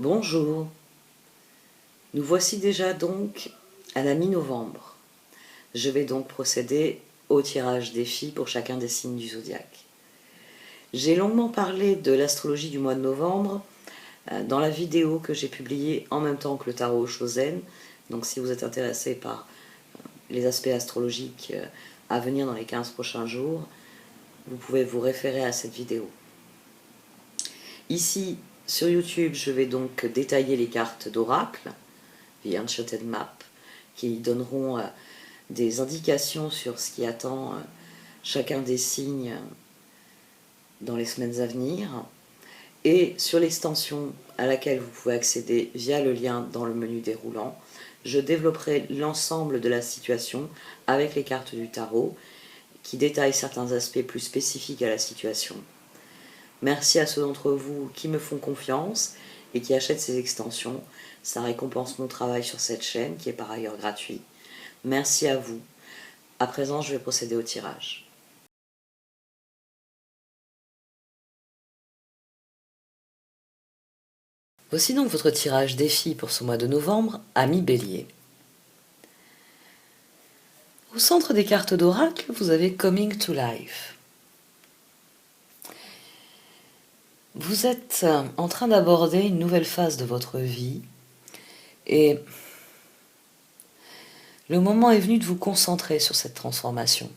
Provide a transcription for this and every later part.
Bonjour, nous voici déjà donc à la mi-novembre. Je vais donc procéder au tirage défi pour chacun des signes du zodiaque. J'ai longuement parlé de l'astrologie du mois de novembre dans la vidéo que j'ai publiée en même temps que le tarot Chosen. Donc si vous êtes intéressé par les aspects astrologiques à venir dans les 15 prochains jours, vous pouvez vous référer à cette vidéo. Ici, sur YouTube, je vais donc détailler les cartes d'oracle, The Enchanted Map, qui donneront des indications sur ce qui attend chacun des signes dans les semaines à venir, et sur l'extension à laquelle vous pouvez accéder via le lien dans le menu déroulant, je développerai l'ensemble de la situation avec les cartes du tarot qui détaillent certains aspects plus spécifiques à la situation. Merci à ceux d'entre vous qui me font confiance et qui achètent ces extensions. Ça récompense mon travail sur cette chaîne qui est par ailleurs gratuit. Merci à vous. À présent, je vais procéder au tirage. Voici donc votre tirage défi pour ce mois de novembre, ami Bélier. Au centre des cartes d'oracle, vous avez Coming to Life. Vous êtes en train d'aborder une nouvelle phase de votre vie et le moment est venu de vous concentrer sur cette transformation.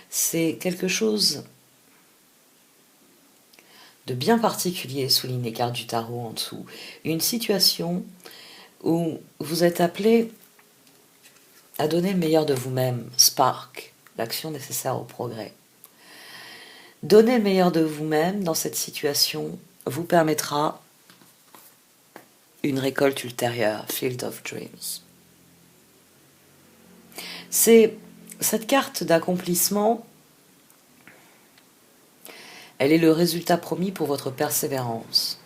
C'est quelque chose de bien particulier, souligne les cartes du tarot en dessous. Une situation où vous êtes appelé à donner le meilleur de vous-même, spark, l'action nécessaire au progrès. Donner le meilleur de vous-même dans cette situation vous permettra une récolte ultérieure, Field of Dreams. C'est cette carte d'accomplissement, elle est le résultat promis pour votre persévérance.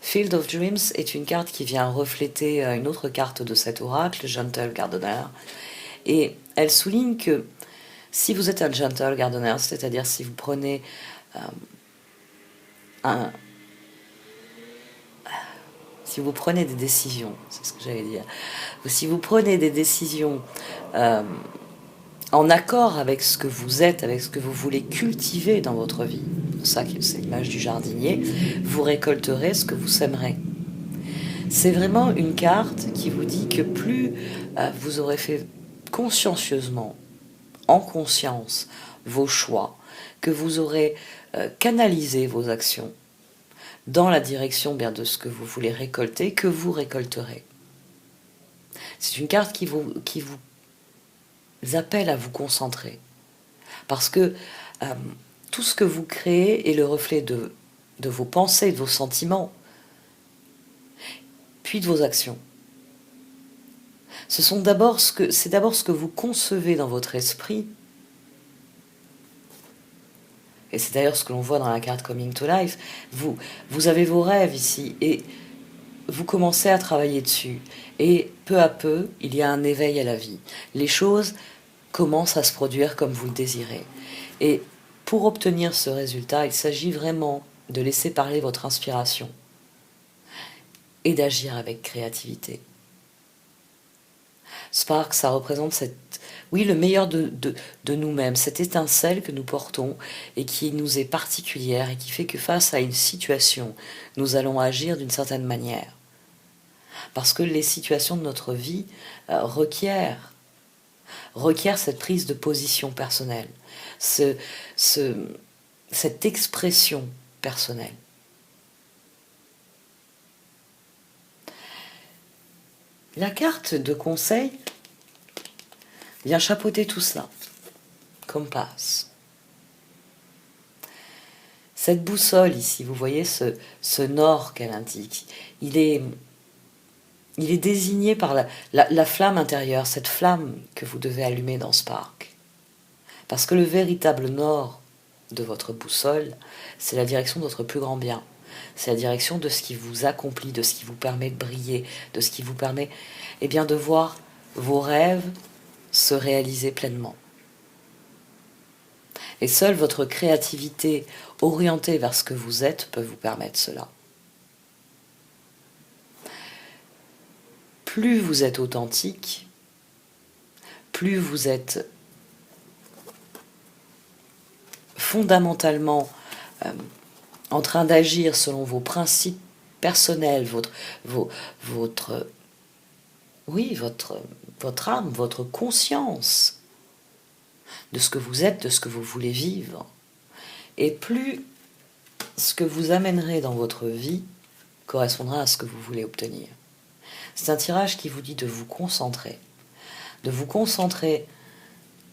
Field of Dreams est une carte qui vient refléter une autre carte de cet oracle, Gentle Gardener, et elle souligne que si vous êtes un Gentle Gardener, c'est-à-dire si vous prenez si vous prenez des décisions, c'est ce que j'allais dire, si vous prenez des décisions en accord avec ce que vous êtes, avec ce que vous voulez cultiver dans votre vie, c'est pour ça que c'est l'image du jardinier, vous récolterez ce que vous sèmerez. C'est vraiment une carte qui vous dit que plus vous aurez fait consciencieusement, en conscience, vos choix, que vous aurez canalisé vos actions dans la direction bien de ce que vous voulez récolter, que vous récolterez. C'est une carte qui vous appelle à vous concentrer. Parce que tout ce que vous créez est le reflet de vos pensées, de vos sentiments, puis de vos actions. C'est d'abord ce que vous concevez dans votre esprit. Et c'est d'ailleurs ce que l'on voit dans la carte Coming to Life. Vous avez vos rêves ici et vous commencez à travailler dessus. Et peu à peu, il y a un éveil à la vie. Les choses commencent à se produire comme vous le désirez. Et pour obtenir ce résultat, il s'agit vraiment de laisser parler votre inspiration et d'agir avec créativité. Spark, ça représente le meilleur de nous-mêmes, cette étincelle que nous portons et qui nous est particulière et qui fait que face à une situation, nous allons agir d'une certaine manière. Parce que les situations de notre vie requièrent cette prise de position personnelle, cette expression personnelle. La carte de conseil vient chapeauter tout cela. Compass. Cette boussole ici, vous voyez ce nord qu'elle indique, il est désigné par la flamme intérieure, cette flamme que vous devez allumer dans Spark. Parce que le véritable nord de votre boussole, c'est la direction de votre plus grand bien. C'est la direction de ce qui vous accomplit, de ce qui vous permet de briller, de ce qui vous permet de voir vos rêves se réaliser pleinement. Et seule votre créativité orientée vers ce que vous êtes peut vous permettre cela. plus vous êtes authentique, plus vous êtes fondamentalement en train d'agir selon vos principes personnels, votre âme, votre conscience de ce que vous êtes, de ce que vous voulez vivre. Et plus ce que vous amènerez dans votre vie correspondra à ce que vous voulez obtenir. C'est un tirage qui vous dit de vous concentrer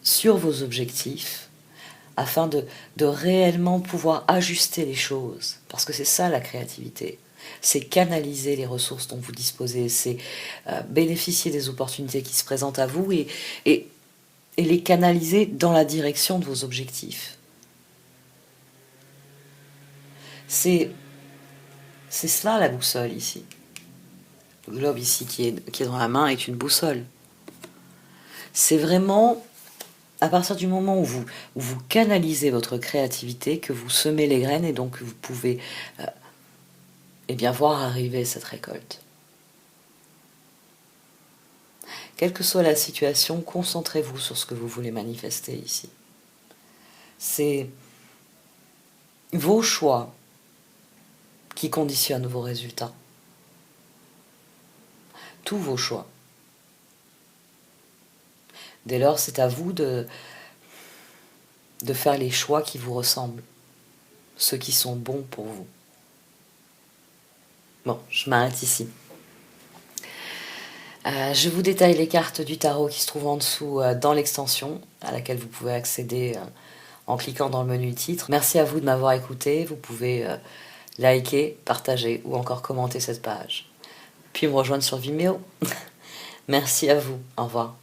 sur vos objectifs afin de réellement pouvoir ajuster les choses. Parce que c'est ça la créativité. C'est canaliser les ressources dont vous disposez, c'est bénéficier des opportunités qui se présentent à vous et les canaliser dans la direction de vos objectifs. C'est cela la boussole ici. Le globe ici qui est dans la main est une boussole. C'est vraiment à partir du moment où vous canalisez votre créativité que vous semez les graines et donc vous pouvez voir arriver cette récolte. Quelle que soit la situation, concentrez-vous sur ce que vous voulez manifester ici. C'est vos choix qui conditionnent vos résultats. Tous vos choix. Dès lors, c'est à vous de faire les choix qui vous ressemblent, ceux qui sont bons pour vous. Bon, je m'arrête ici. Je vous détaille les cartes du tarot qui se trouvent en dessous dans l'extension à laquelle vous pouvez accéder en cliquant dans le menu titre. Merci à vous de m'avoir écouté. Vous pouvez liker, partager ou encore commenter cette page. Puis me rejoindre sur Vimeo. Merci à vous. Au revoir.